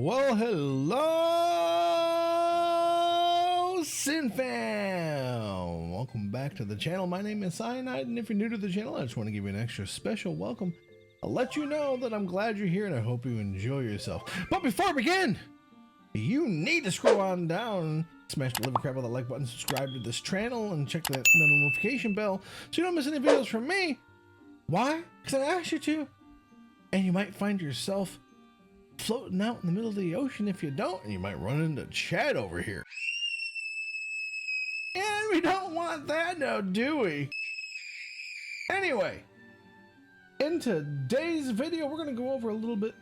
Well, hello, Sin Fam! Welcome back to the channel. My name is Cyanide, and if you're new to the channel, I just want to give you an extra special welcome. I'll let you know that I'm glad you're here, and I hope you enjoy yourself. But before I begin, you need to scroll on down, smash the living crap out of that like button, subscribe to this channel, and check that notification bell so you don't miss any videos from me. Why? Because I asked you to. And you might find yourself floating out in the middle of the ocean if you don't, and you might run into Chad over here. And we don't want that now, do we? Anyway, in today's video, we're going to go over a little bit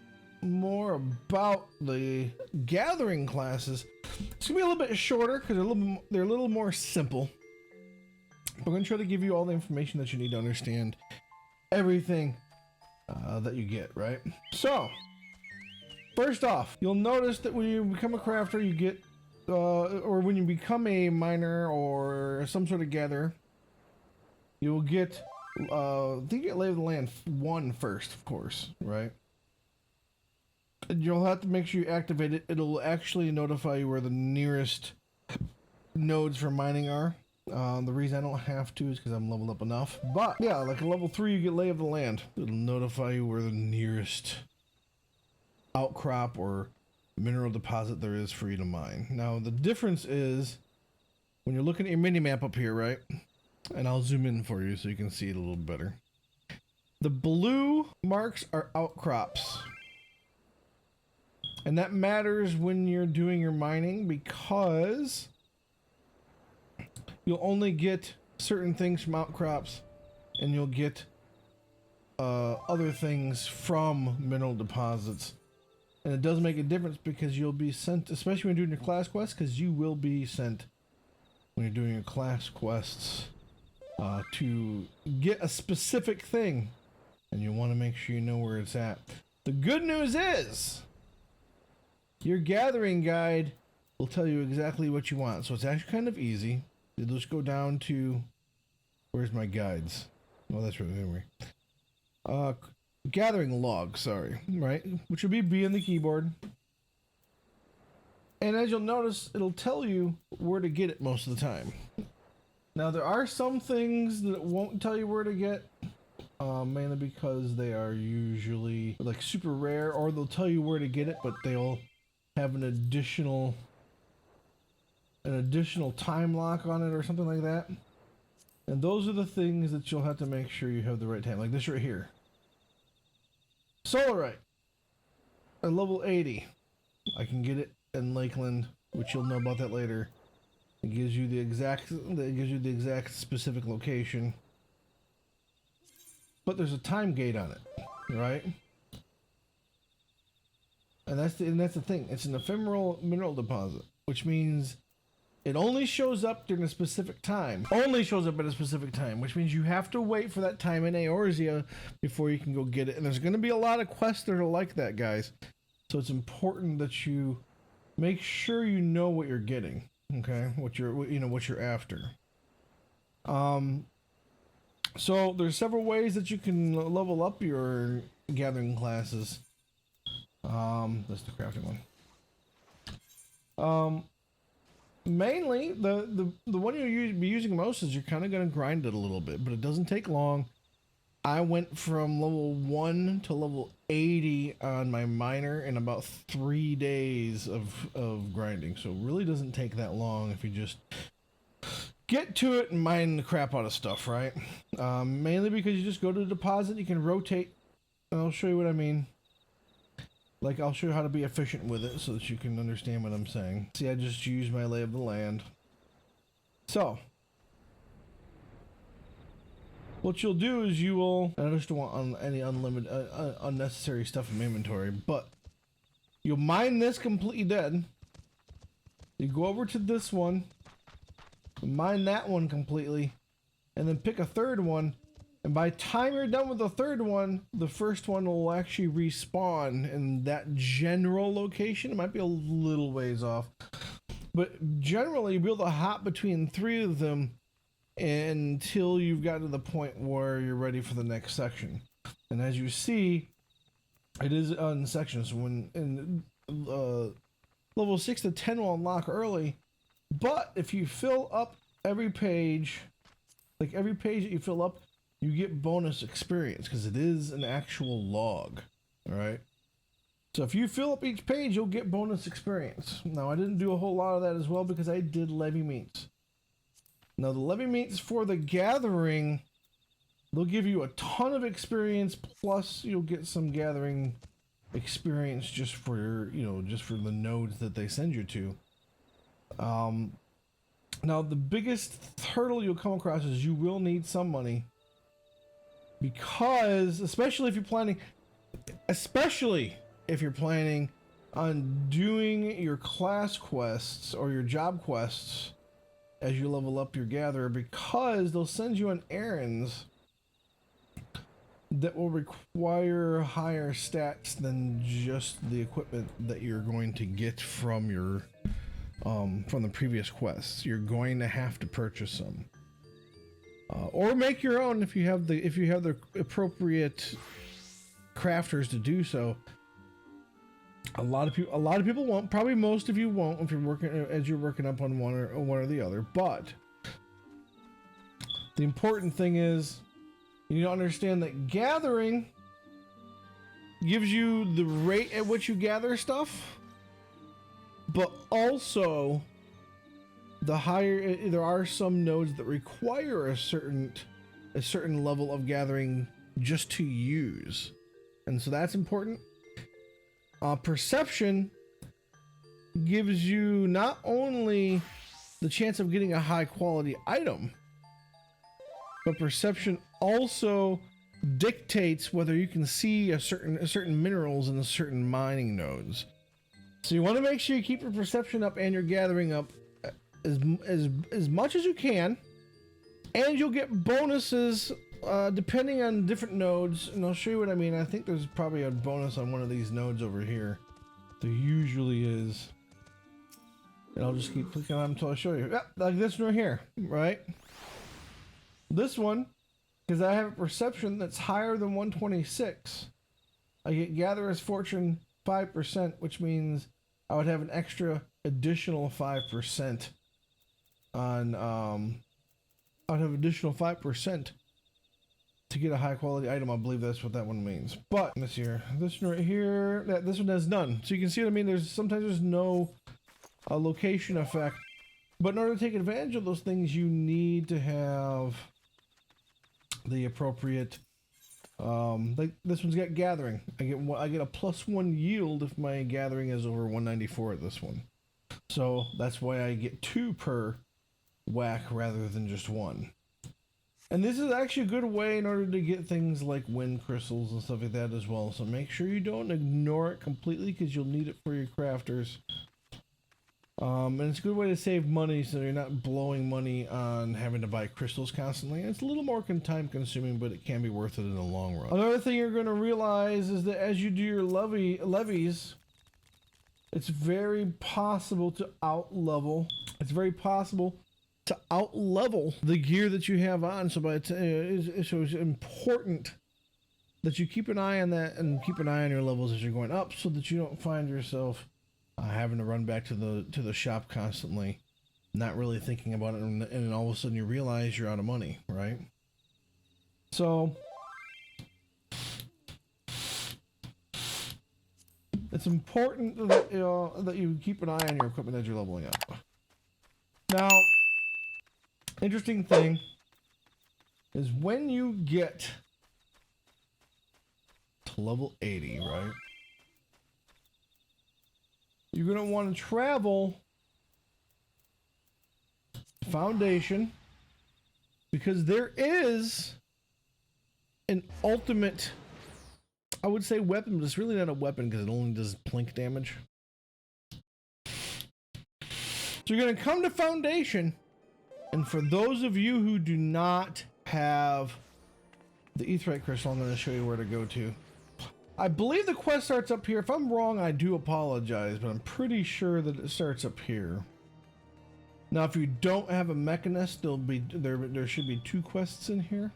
more about the gathering classes. It's going to be a little bit shorter because they're a little more simple. We're going to try to give you all the information that you need to understand everything that you get, right? So, first off, you'll notice that when you become a crafter, you get, or when you become a miner or some sort of gatherer, you'll get, I think you get Lay of the Land 1 first, of course, right? And you'll have to make sure you activate it. It'll actually notify you where the nearest nodes for mining are. The reason I don't have to is because I'm leveled up enough. But yeah, like a level 3, you get Lay of the Land. It'll notify you where the nearest outcrop or mineral deposit there is for you to mine. Now the difference is when you're looking at your mini map up here, right? And I'll zoom in for you so you can see it a little better. The blue marks are outcrops. And that matters when you're doing your mining because you'll only get certain things from outcrops, and you'll get other things from mineral deposits. And it does make a difference because you'll be sent, especially when you're doing your class quests, because you will be sent when you're doing your class quests to get a specific thing, and you want to make sure you know where it's at. The good news is your gathering guide will tell you exactly what you want, so it's actually kind of easy. You just go down to, where's my guides? Oh, that's right, anyway. Gathering log, sorry, right? Which will be B in the keyboard. And as you'll notice, it'll tell you where to get it most of the time. Now, there are some things that it won't tell you where to get, mainly because they are usually like super rare, or they'll tell you where to get it, but they'll have an additional time lock on it or something like that. And those are the things that you'll have to make sure you have the right time, like this right here. Solarite at level 80. I can get it in Lakeland, which you'll know about that later. It gives you the exact specific location. But there's a time gate on it, right? And that's the thing. It's an ephemeral mineral deposit, which means it only shows up during a specific time. Only shows up at a specific time, which means you have to wait for that time in Eorzea before you can go get it. And there's going to be a lot of quests that are like that, guys. So it's important that you make sure you know what you're getting, okay? What you're after. So there's several ways that you can level up your gathering classes. That's the crafting one. Mainly, the one you'll be using most is you're kind of going to grind it a little bit, but it doesn't take long. I went from level 1 to level 80 on my miner in about 3 days of grinding, so it really doesn't take that long if you just get to it and mine the crap out of stuff, right? Mainly because you just go to the deposit, you can rotate, and I'll show you what I mean. Like, I'll show you how to be efficient with it so that you can understand what I'm saying. See, I just used my Lay of the Land. So, what you'll do is you will, I just don't want any unlimited, unnecessary stuff in my inventory, but you'll mine this completely dead. You go over to this one, mine that one completely, and then pick a third one. And by the time you're done with the third one, the first one will actually respawn in that general location. It might be a little ways off, but generally you'll be able to hop between 3 of them until you've gotten to the point where you're ready for the next section. And as you see, it is on sections. When in level 6 to 10 will unlock early. But if you fill up every page, like every page that you fill up, you get bonus experience because it is an actual log. All right. So if you fill up each page, you'll get bonus experience. Now, I didn't do a whole lot of that as well because I did levy meets. Now, the levy meets for the gathering, they'll give you a ton of experience, plus you'll get some gathering experience just for, you know, just for the nodes that they send you to. Now, the biggest hurdle you'll come across is you will need some money. Because, especially if you're planning on doing your class quests or your job quests as you level up your gatherer, because they'll send you on errands that will require higher stats than just the equipment that you're going to get from your from the previous quests. You're going to have to purchase some. Or make your own if you have the appropriate crafters to do so. A lot of people won't. Probably most of you won't if you're working up on one or the other. But the important thing is you need to understand that gathering gives you the rate at which you gather stuff, but also the higher there are some nodes that require a certain level of gathering just to use, and so that's important. Perception gives you not only the chance of getting a high quality item, but perception also dictates whether you can see a certain minerals in a certain mining nodes. So you want to make sure you keep your perception up and your gathering up as much as you can, and you'll get bonuses depending on different nodes, and I'll show you what I mean. I think there's probably a bonus on one of these nodes over here. There usually is. And I'll just keep clicking on them until I show you. Yep, like this one right here, right? This one, because I have a perception that's higher than 126, I get Gatherer's Fortune 5%, which means I would have an extra additional 5% on, I would have additional 5% to get a high quality item. I believe that's what that one means. But this here, this one right here, this one has none. So you can see what I mean. Sometimes there's no location effect, but in order to take advantage of those things, you need to have the appropriate. Like this one's got gathering. I get a +1 yield if my gathering is over 194 at this one. So that's why I get 2 per whack rather than just 1. And this is actually a good way in order to get things like wind crystals and stuff like that as well. So make sure you don't ignore it completely because you'll need it for your crafters. And it's a good way to save money so you're not blowing money on having to buy crystals constantly. And it's a little more time consuming, but it can be worth it in the long run. Another thing you're going to realize is that as you do your levies, it's very possible to out-level. It's very possible to out-level the gear that you have on. So it's important that you keep an eye on that and keep an eye on your levels as you're going up, so that you don't find yourself having to run back to the shop constantly, not really thinking about it, and then all of a sudden you realize you're out of money, right? So it's important that that you keep an eye on your equipment as you're leveling up. Now, interesting thing is when you get to level 80, right? You're going to want to travel Foundation, because there is an ultimate, I would say, weapon, but it's really not a weapon because it only does plink damage. So you're going to come to Foundation, and for those of you who do not have the Aetheryte Crystal, I'm going to show you where to go to. I believe the quest starts up here. If I'm wrong, I do apologize, but I'm pretty sure that it starts up here. Now, if you don't have a Mechanist, there should be 2 quests in here.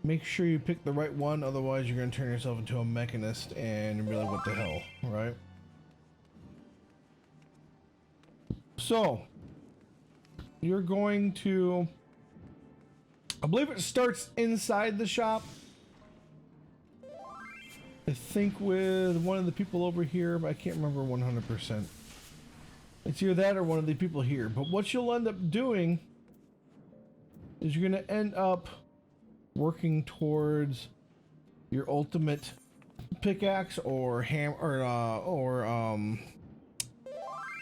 Make sure you pick the right one, otherwise you're going to turn yourself into a Mechanist and be like, what the hell, right? So you're going to, I believe it starts inside the shop. I think with one of the people over here, but I can't remember 100%. It's either that or one of the people here. But what you'll end up doing is you're going to end up working towards your ultimate pickaxe or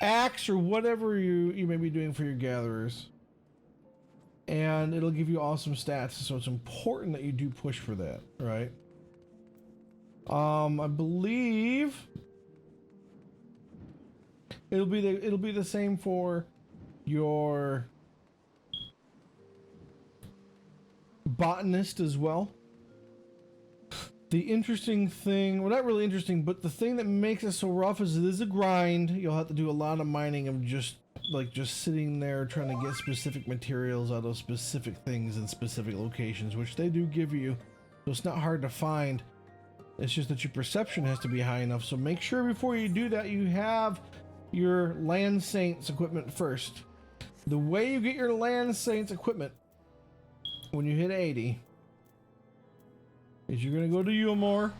axe or whatever you may be doing for your gatherers, and it'll give you awesome stats. So it's important that you do push for that, right? I believe it'll be the same for your botanist as well. The interesting thing, well, not really interesting, but the thing that makes it so rough is it is a grind. You'll have to do a lot of mining of just sitting there trying to get specific materials out of specific things in specific locations, which they do give you. So it's not hard to find. It's just that your perception has to be high enough. So make sure before you do that, you have your Land Saints equipment first. The way you get your Land Saints equipment when you hit 80 is you're going to go to Umor.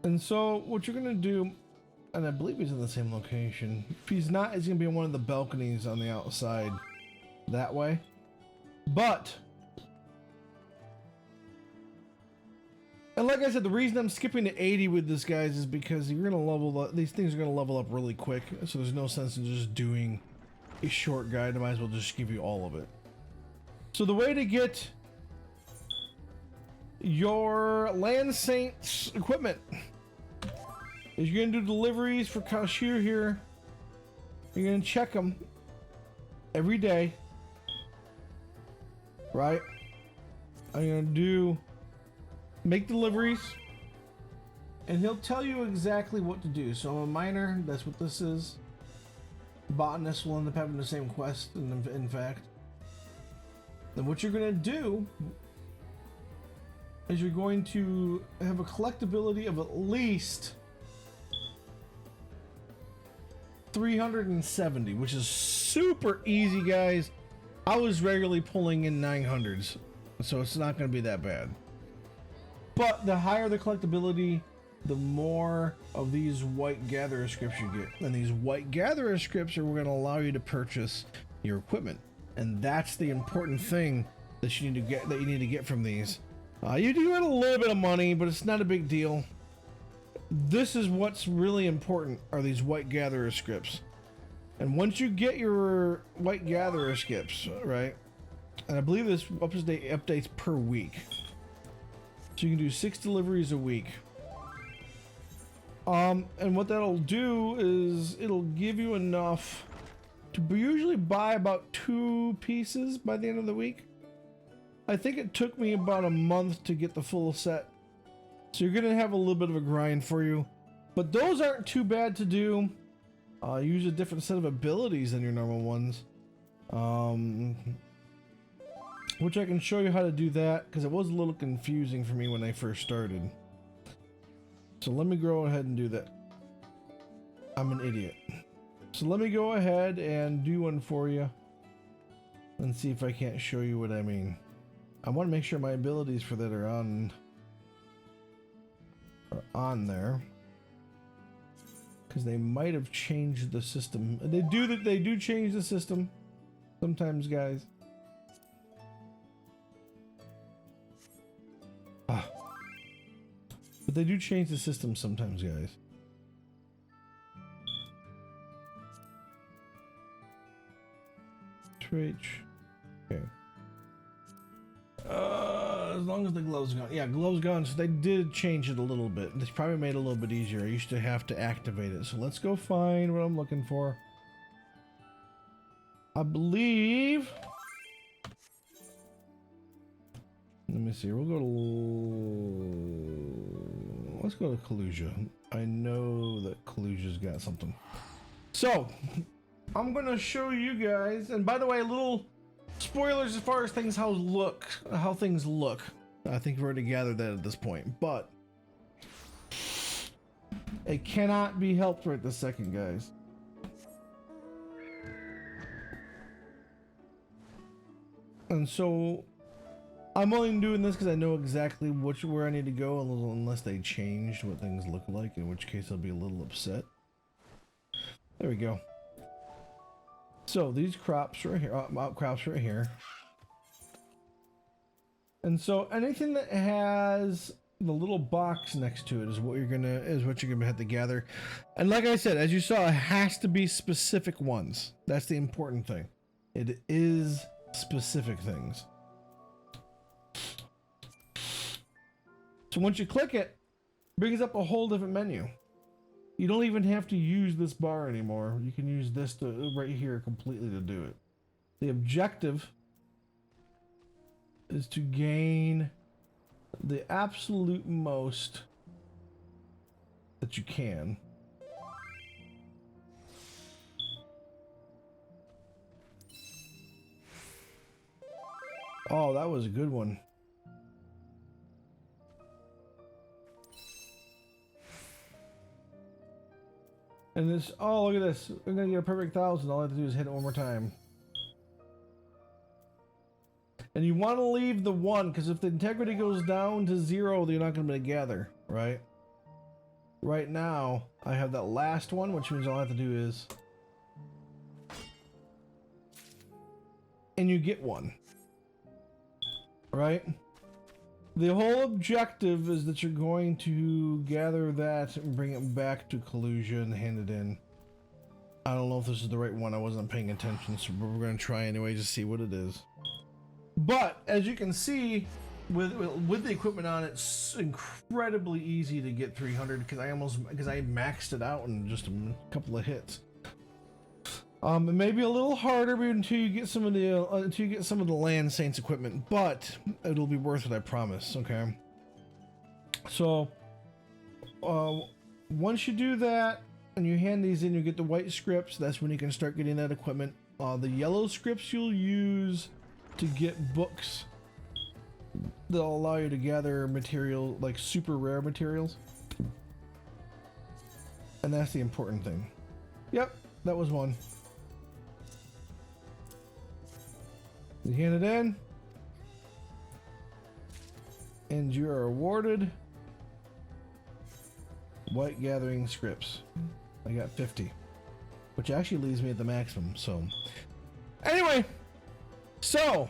And so what you're going to do, and I believe he's in the same location. If he's not, he's going to be in one of the balconies on the outside that way. But, and like I said, the reason I'm skipping to 80 with this, guys, is because you're going to level up, these things are going to level up really quick. So there's no sense in just doing a short guide. I might as well just give you all of it. So the way to get your Land Saints equipment is you're going to do deliveries for cashier here. You're going to check them every day, right? I'm going to make deliveries, and he'll tell you exactly what to do. So I'm a miner, that's what this is. Botanist will end up having the same quest, in fact. Then what you're going to do is you're going to have a collectability of at least 370, which is super easy, guys. I was regularly pulling in 900s, so it's not going to be that bad. But the higher the collectability, the more of these white gatherer scripts you get. And these white gatherer scripts are going to allow you to purchase your equipment. And that's the important thing that you need to get from these. You do get a little bit of money, but it's not a big deal. This is what's really important, are these white gatherer scripts. And once you get your white gatherer scripts, right? And I believe this updates per week. So you can do 6 deliveries a week. And what that'll do is it'll give you enough to usually buy about 2 pieces by the end of the week. I think it took me about a month to get the full set. So you're gonna have a little bit of a grind for you, but those aren't too bad to do. Use a different set of abilities than your normal ones, which I can show you how to do that, because it was a little confusing for me when I first started. So let me go ahead and do that. I'm an idiot. So let me go ahead and do one for you and see if I can't show you what I mean. I want to make sure my abilities for that are on there, because they might have changed the system. They do change the system sometimes, guys. But they do change the system sometimes, guys. Traits. Okay. As long as the glow's gone. Yeah, glow's gone, so they did change it a little bit. This probably made it a little bit easier. I used to have to activate it. So let's go find what I'm looking for. I believe... Let me see. We'll go to... Let's go to Collusion. I know that Collusion's got something. So, I'm gonna show you guys, and by the way, little spoilers as far as things how things look. I think we've already gathered that at this point, but it cannot be helped right this second, guys. And so I'm only doing this because I know exactly where I need to go, unless they changed what things look like, in which case I'll be a little upset. There we go. So these crops right here, outcrops right here. And so anything that has the little box next to it is what you're gonna have to gather. And like I said, as you saw, it has to be specific ones. That's the important thing. It is specific things. So once you click it, it brings up a whole different menu. You don't even have to use this bar anymore. You can use this right here completely to do it. The objective is to gain the absolute most that you can. Oh, that was a good one. And this, oh, look at this. We're gonna get a perfect 1,000. All I have to do is hit it one more time. And you want to leave the 1, because if the integrity goes down to 0, then you're not gonna be able to gather, right? Right now, I have that last one, which means all I have to do is, and you get 1, right? The whole objective is that you're going to gather that and bring it back to Collusion, hand it in. I don't know if this is the right one. I wasn't paying attention, so we're going to try anyway to see what it is. But as you can see, with the equipment on, it's incredibly easy to get 300 because I maxed it out in just a couple of hits. It may be a little harder until you get some of the Land Saints equipment, but it'll be worth it, I promise. Okay. So, once you do that and you hand these in, you get the white scripts. That's when you can start getting that equipment. The yellow scripts you'll use to get books that'll allow you to gather material, like super rare materials, and that's the important thing. Yep, that was one. You hand it in, and you are awarded white gathering scripts. I got 50, which actually leaves me at the maximum. So, anyway, so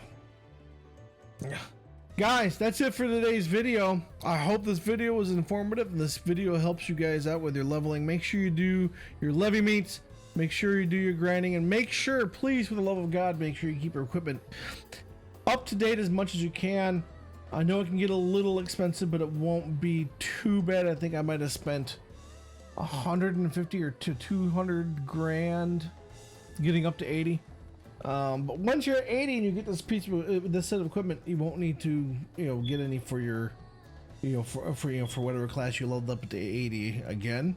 guys, that's it for today's video. I hope this video was informative and this video helps you guys out with your leveling. Make sure you do your levy meets. Make sure you do your grinding, and make sure, please, for the love of God, make sure you keep your equipment up to date as much as you can. I know it can get a little expensive, but it won't be too bad. I think I might have spent 150 or to 200 grand getting up to 80. But once you're at 80 and you get this set of equipment, you won't need to, get any for your, for whatever class you leveled up to 80 again.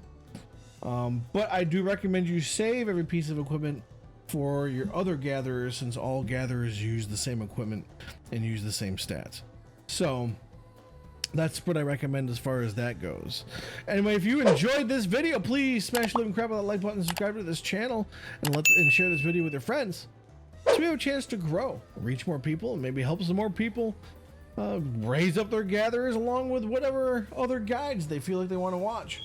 But I do recommend you save every piece of equipment for your other gatherers, since all gatherers use the same equipment and use the same stats. So that's what I recommend as far as that goes. Anyway, if you enjoyed this video, please smash the living crap out of that like button, subscribe to this channel, and share this video with your friends, so we have a chance to grow, reach more people, and maybe help some more people raise up their gatherers along with whatever other guides they feel like they want to watch.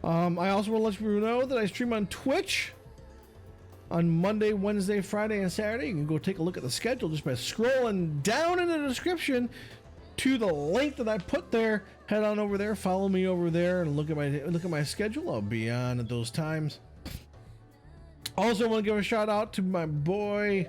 I also want to let you know that I stream on Twitch on Monday, Wednesday, Friday, and Saturday. You can go take a look at the schedule just by scrolling down in the description to the link that I put there. Head on over there, follow me over there, and look at my schedule. I'll be on at those times. Also, I want to give a shout out to my boy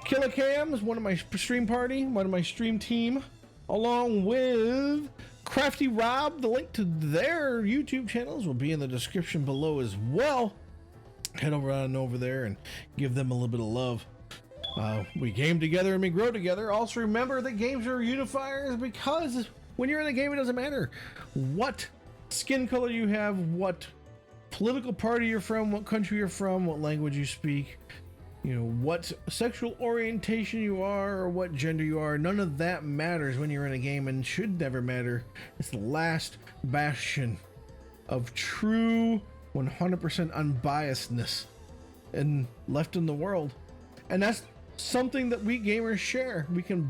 Killicams, one of my stream party, one of my stream team, along with Crafty Rob. The link to their YouTube channels will be in the description below as well. Head over there and give them a little bit of love. We game together and we grow together. Also remember that games are unifiers, because when you're in a game, it doesn't matter what skin color you have, what political party you're from, what country you're from, what language you speak, you know, what sexual orientation you are, or what gender you are. None of that matters when you're in a game, and should never matter. It's the last bastion of true 100% unbiasedness and left in the world. And that's something that we gamers share. We can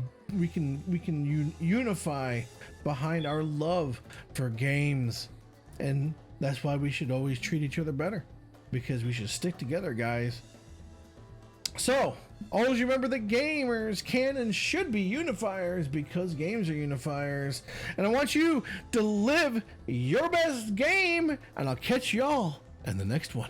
unify behind our love for games, and that's why we should always treat each other better, because we should stick together, guys. So always remember that gamers can and should be unifiers, because games are unifiers. And I want you to live your best game, and I'll catch y'all in the next one.